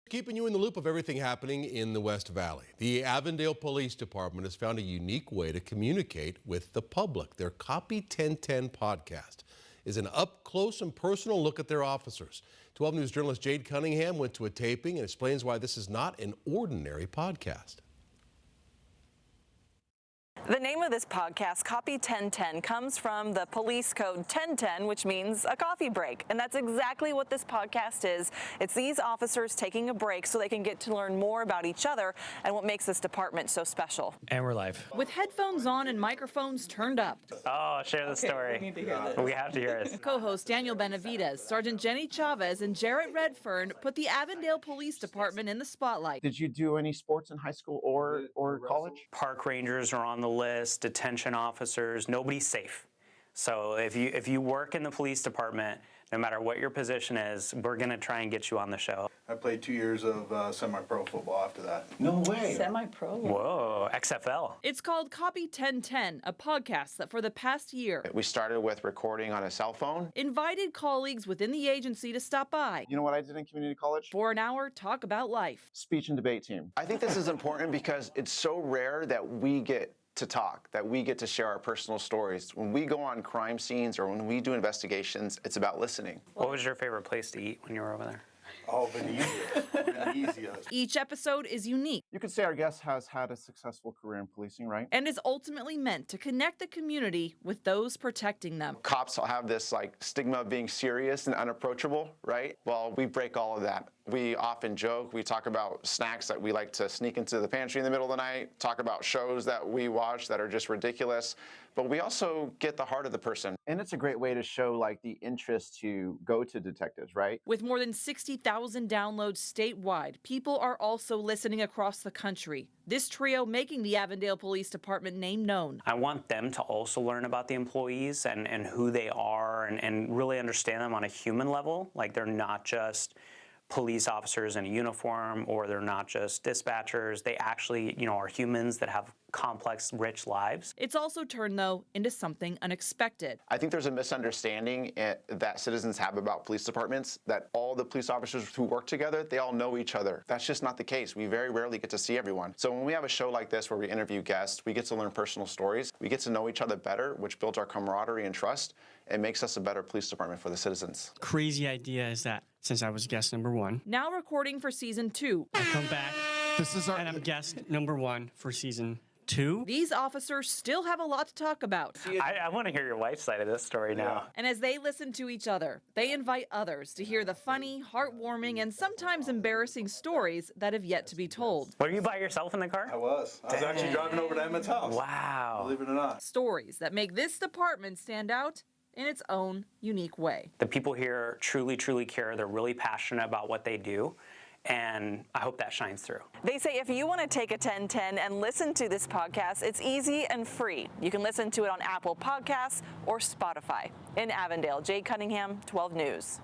Keeping you in the loop of everything happening in the West Valley. The Avondale Police Department has found a unique way to communicate with the public. Their Copy 1010 podcast is an up-close and personal look at their officers. 12 News journalist Jade Cunningham went to a taping and explains why this is not an ordinary podcast. The name of this podcast, Copy 1010, comes from the police code 1010, which means a coffee break. And that's exactly what this podcast is. It's these officers taking a break so they can get to learn more about each other and what makes this department so special. And we're live. With headphones on and microphones turned up. Oh, share the story. We need to hear this. We have to hear it. Co-host Daniel Benavides, Sergeant Jenny Chavez, and Jarrett Redfern put the Avondale Police Department in the spotlight. Did you do any sports in high school or college? Park rangers are on the list, detention officers, nobody's safe. So if you work in the police department, no matter what your position is, we're going to try and get you on the show. I played 2 years of semi-pro football after that. No way. Semi-pro? Whoa, XFL. It's called Copy 1010, a podcast that for the past year, We started with recording on a cell phone. invited colleagues within the agency to stop by. You know what I did in community college? For an hour, talk about life. Speech and debate team. I think this is important because it's so rare that we get to talk, that we get to share our personal stories. When we go on crime scenes or when we do investigations, it's about listening. What was your favorite place to eat when you were over there? Oh, Venezia. Each episode is unique You could say our guest has had a successful career in policing, right? and is ultimately meant to connect the community with those protecting them. Cops have this stigma of being serious and unapproachable, right? Well, we break all of that. We often joke, we talk about snacks that we like to sneak into the pantry in the middle of the night, talk about shows that we watch that are just ridiculous, but we also get the heart of the person. And it's a great way to show the interest to go to detectives, right? With more than 60,000 downloads statewide, people are also listening across the country. This trio making the Avondale Police Department name known. I want them to also learn about the employees and who they are and really understand them on a human level. Like they're not just police officers in a uniform, or they're not just dispatchers. They actually, are humans that have complex, rich lives. It's also turned, though, into something unexpected. I think there's a misunderstanding that citizens have about police departments, that all the police officers who work together, they all know each other. That's just not the case. We very rarely get to see everyone. So when we have a show like this where we interview guests, we get to learn personal stories. We get to know each other better, which builds our camaraderie and trust and makes us a better police department for the citizens. Crazy idea is that since I was guest number 1, Now recording for season 2. I come back and I'm guest number 1 for season 2. These officers still have a lot to talk about. I want to hear your wife's side of this story now. And as they listen to each other, they invite others to hear the funny, heartwarming, and sometimes embarrassing stories that have yet to be told. Were you by yourself in the car? I was actually driving over to Emmett's house. Wow. Believe it or not. Stories that make this department stand out in its own unique way. The people here truly, truly care. They're really passionate about what they do. And I hope that shines through. They say if you want to take a 1010 and listen to this podcast, it's easy and free. You can listen to it on Apple Podcasts or Spotify. In Avondale, Jade Cunningham, 12 News.